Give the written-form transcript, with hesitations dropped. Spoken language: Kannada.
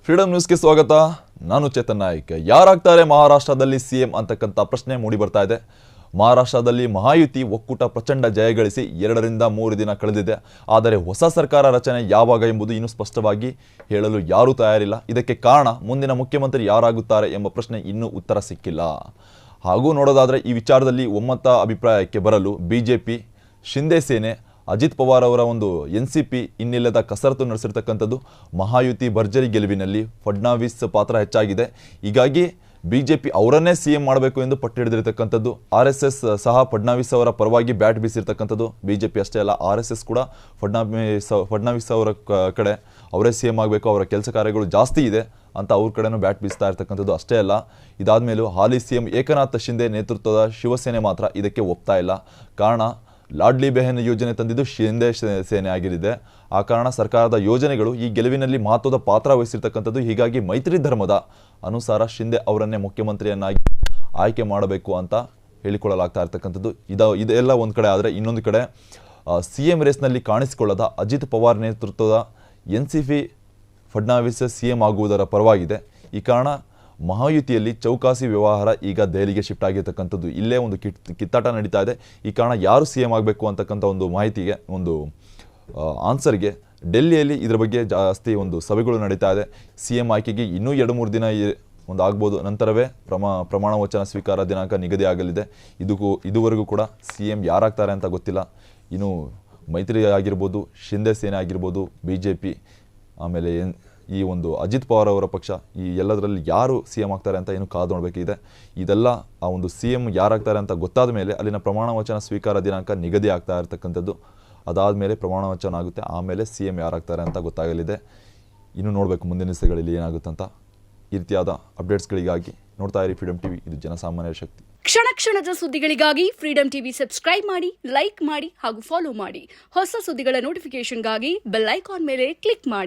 ಫ್ರೀಡಂ ನ್ಯೂಸ್ಗೆ ಸ್ವಾಗತ. ನಾನು ಚೇತನ್ ನಾಯ್ಕ್. ಯಾರಾಗ್ತಾರೆ ಮಹಾರಾಷ್ಟ್ರದಲ್ಲಿ ಸಿಎಂ ಅಂತಕ್ಕಂಥ ಪ್ರಶ್ನೆ ಮೂಡಿ ಬರ್ತಾ ಇದೆ. ಮಹಾರಾಷ್ಟ್ರದಲ್ಲಿ ಮಹಾಯುತಿ ಒಕ್ಕೂಟ ಪ್ರಚಂಡ ಜಯ ಗಳಿಸಿ 2-3 ದಿನ ಕಳೆದಿದೆ. ಆದರೆ ಹೊಸ ಸರ್ಕಾರ ರಚನೆ ಯಾವಾಗ ಎಂಬುದು ಇನ್ನೂ ಸ್ಪಷ್ಟವಾಗಿ ಹೇಳಲು ಯಾರೂ ತಯಾರಿಲ್ಲ. ಇದಕ್ಕೆ ಕಾರಣ ಮುಂದಿನ ಮುಖ್ಯಮಂತ್ರಿ ಯಾರಾಗುತ್ತಾರೆ ಎಂಬ ಪ್ರಶ್ನೆ ಇನ್ನೂ ಉತ್ತರ ಸಿಕ್ಕಿಲ್ಲ. ಹಾಗೂ ನೋಡೋದಾದರೆ ಈ ವಿಚಾರದಲ್ಲಿ ಒಮ್ಮತ ಅಭಿಪ್ರಾಯಕ್ಕೆ ಬರಲು ಬಿಜೆಪಿ, ಶಿಂದೆ ಸೇನೆ, ಅಜಿತ್ ಪವಾರ್ ಅವರ ಒಂದು NCP ಇನ್ನಿಲ್ಲದ ಕಸರತ್ತು ನಡೆಸಿರ್ತಕ್ಕಂಥದ್ದು. ಮಹಾಯುತಿ ಭರ್ಜರಿ ಗೆಲುವಿನಲ್ಲಿ ಫಡ್ನವೀಸ್ ಪಾತ್ರ ಹೆಚ್ಚಾಗಿದೆ. ಹೀಗಾಗಿ ಬಿಜೆಪಿ ಅವರನ್ನೇ CM ಮಾಡಬೇಕು ಎಂದು ಪಟ್ಟು ಹಿಡಿದಿರ್ತಕ್ಕಂಥದ್ದು. RSS ಸಹ ಫಡ್ನವೀಸ್ ಅವರ ಪರವಾಗಿ ಬ್ಯಾಟ್ ಬೀಸಿರ್ತಕ್ಕಂಥದ್ದು. ಬಿಜೆಪಿ ಅಷ್ಟೇ ಅಲ್ಲ, RSS ಕೂಡ ಫಡ್ನವೀಸ್ ಅವರ ಕಡೆ ಅವರೇ CM ಆಗಬೇಕು, ಅವರ ಕೆಲಸ ಕಾರ್ಯಗಳು ಜಾಸ್ತಿ ಇದೆ ಅಂತ ಅವ್ರ ಕಡೆನೂ ಬ್ಯಾಟ್ ಬೀಸ್ತಾ ಇರ್ತಕ್ಕಂಥದ್ದು. ಅಷ್ಟೇ ಅಲ್ಲ, ಇದಾದಮೇಲೂ ಹಾಲಿ CM ಏಕನಾಥ್ ಶಿಂದೆ ನೇತೃತ್ವದ ಶಿವಸೇನೆ ಮಾತ್ರ ಇದಕ್ಕೆ ಒಪ್ತಾ ಇಲ್ಲ. ಕಾರಣ, ಲಾಡ್ಲಿ ಬೆಹನ್ ಯೋಜನೆ ತಂದಿದ್ದು ಶಿಂದೆ ಸೇನೆ ಆಗಿರಿದೆ. ಆ ಕಾರಣ ಸರ್ಕಾರದ ಯೋಜನೆಗಳು ಈ ಗೆಲುವಿನಲ್ಲಿ ಮಹತ್ವದ ಪಾತ್ರ ವಹಿಸಿರ್ತಕ್ಕಂಥದ್ದು. ಹೀಗಾಗಿ ಮೈತ್ರಿ ಧರ್ಮದ ಅನುಸಾರ ಶಿಂದೆ ಅವರನ್ನೇ ಮುಖ್ಯಮಂತ್ರಿಯನ್ನಾಗಿ ಆಯ್ಕೆ ಮಾಡಬೇಕು ಅಂತ ಹೇಳಿಕೊಳ್ಳಲಾಗ್ತಾ ಇರ್ತಕ್ಕಂಥದ್ದು. ಇದೆಲ್ಲ ಒಂದು ಕಡೆ ಆದರೆ, ಇನ್ನೊಂದು ಕಡೆ CM ರೇಸ್ನಲ್ಲಿ ಕಾಣಿಸಿಕೊಳ್ಳದ ಅಜಿತ್ ಪವಾರ್ ನೇತೃತ್ವದ NCP ಫಡ್ನವೀಸ್ CM ಆಗುವುದರ ಪರವಾಗಿದೆ. ಈ ಕಾರಣ ಮಹಾಯುತಿಯಲ್ಲಿ ಚೌಕಾಸಿ ವ್ಯವಹಾರ ಈಗ ದೆಹಲಿಗೆ ಶಿಫ್ಟ್ ಆಗಿರ್ತಕ್ಕಂಥದ್ದು. ಇಲ್ಲೇ ಒಂದು ಕಿತ್ತಾಟ ನಡೀತಾ ಇದೆ. ಈ ಕಾರಣ ಯಾರು CM ಆಗಬೇಕು ಅಂತಕ್ಕಂಥ ಒಂದು ಮಾಹಿತಿಗೆ, ಒಂದು ಆನ್ಸರ್ಗೆ ಡೆಲ್ಲಿಯಲ್ಲಿ ಇದರ ಬಗ್ಗೆ ಜಾಸ್ತಿ ಒಂದು ಸಭೆಗಳು ನಡೀತಾ ಇದೆ. CM ಆಯ್ಕೆಗೆ ಇನ್ನೂ 2-3 ದಿನ ಒಂದು ಆಗ್ಬೋದು. ನಂತರವೇ ಪ್ರಮಾಣ ವಚನ ಸ್ವೀಕಾರ ದಿನಾಂಕ ನಿಗದಿ ಆಗಲಿದೆ. ಇದುವರೆಗೂ ಕೂಡ CM ಯಾರಾಗ್ತಾರೆ ಅಂತ ಗೊತ್ತಿಲ್ಲ. ಇನ್ನು ಮೈತ್ರಿ ಆಗಿರ್ಬೋದು, ಶಿಂದೆ ಸೇನೆ ಆಗಿರ್ಬೋದು, ಬಿಜೆಪಿ, ಆಮೇಲೆ ಈ ಒಂದು ಅಜಿತ್ ಪವಾರ್ ಅವರ ಪಕ್ಷ, ಈ ಎಲ್ಲದರಲ್ಲಿ ಯಾರು CM ಆಗ್ತಾರೆ ಅಂತ ಏನು ಕಾದು ನೋಡಬೇಕಿದೆ. ಇದೆಲ್ಲ ಆ ಒಂದು CM ಯಾರಾಗ್ತಾರೆ ಅಂತ ಗೊತ್ತಾದ ಮೇಲೆ ಅಲ್ಲಿನ ಪ್ರಮಾಣ ವಚನ ಸ್ವೀಕಾರ ದಿನಾಂಕ ನಿಗದಿ ಆಗ್ತಾ ಇರ್ತಕ್ಕಂಥದ್ದು. ಅದಾದಮೇಲೆ ಪ್ರಮಾಣ ವಚನ ಆಗುತ್ತೆ, ಆಮೇಲೆ CM ಯಾರಾಗ್ತಾರೆ ಅಂತ ಗೊತ್ತಾಗಲಿದೆ. ಇನ್ನು ನೋಡಬೇಕು ಮುಂದಿನ ದಿವಸಗಳಲ್ಲಿ ಏನಾಗುತ್ತಂತ. ಈ ರೀತಿಯಾದ ಅಪ್ಡೇಟ್ಸ್ಗಳಿಗಾಗಿ ನೋಡ್ತಾ ಇರಿ ಫ್ರೀಡಂ ಟಿವಿ, ಇದು ಜನಸಾಮಾನ್ಯರ ಶಕ್ತಿ. ಕ್ಷಣ ಕ್ಷಣದ ಸುದ್ದಿಗಳಿಗಾಗಿ ಫ್ರೀಡಂ ಟಿವಿ ಸಬ್ಸ್ಕ್ರೈಬ್ ಮಾಡಿ, ಲೈಕ್ ಮಾಡಿ ಹಾಗೂ ಫಾಲೋ ಮಾಡಿ. ಹೊಸ ಸುದ್ದಿಗಳ ನೋಟಿಫಿಕೇಶನ್ಗಾಗಿ ಬೆಲ್ ಐಕಾನ್ ಮೇಲೆ ಕ್ಲಿಕ್ ಮಾಡಿ.